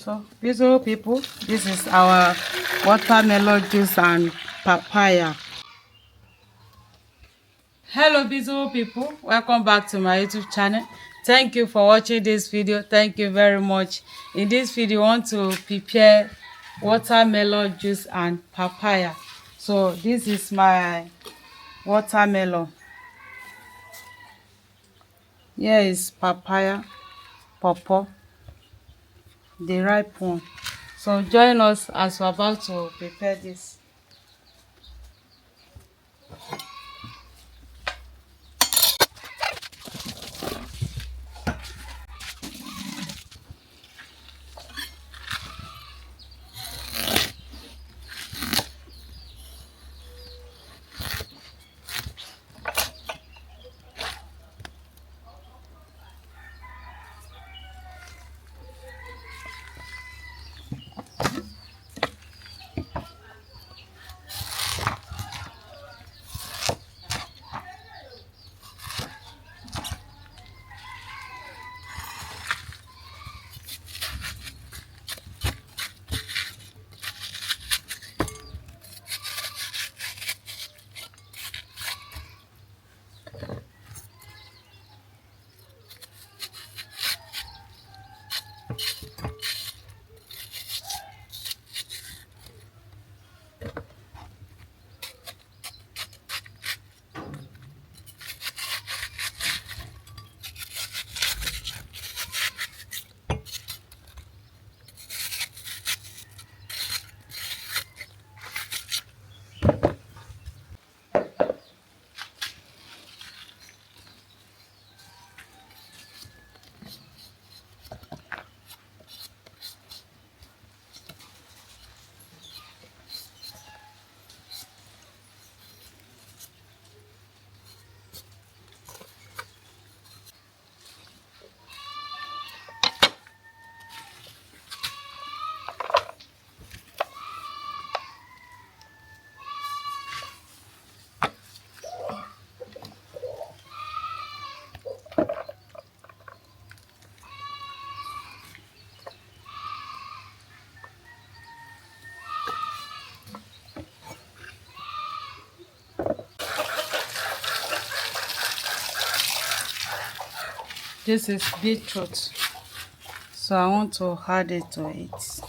So, beautiful people, this is our watermelon juice and papaya. Hello beautiful people, welcome back to my YouTube channel. Thank you for watching this video. Thank you very much. In this video, I want to prepare watermelon juice and papaya. So this is my watermelon. Here is papaya, pawpaw, the ripe one. So join us as we're about to prepare this. This is beetroot, so I want to add it to it.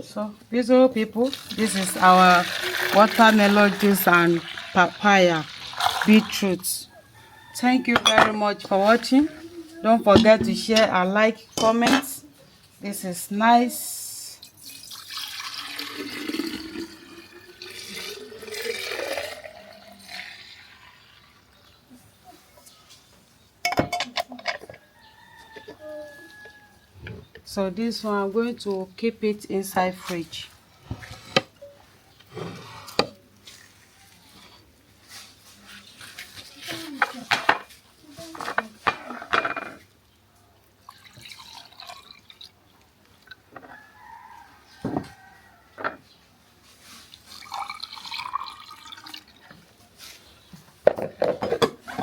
So, beautiful people, this is our watermelon juice and papaya beetroot. Thank you very much for watching. Don't forget to share and like, comment. This is nice. So this one, I'm going to keep it inside fridge.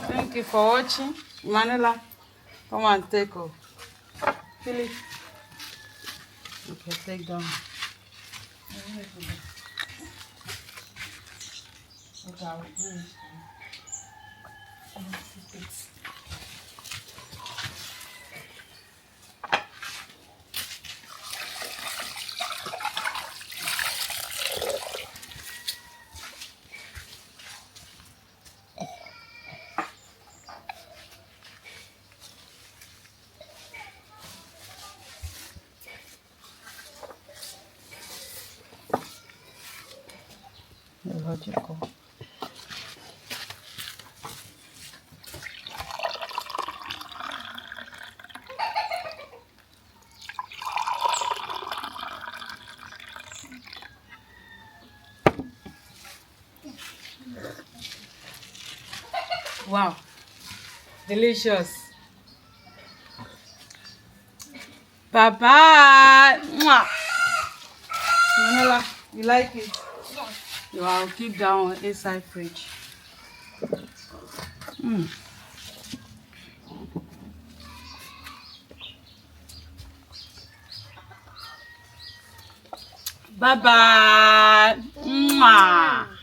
Thank you for watching. Manila, come and take off. Philip, okay, take down. Okay, I'll do it. biological. Wow, delicious. Bye bye. Mwah. Manila, you like it? You I'll keep that one inside fridge. Bye bye. Mwah.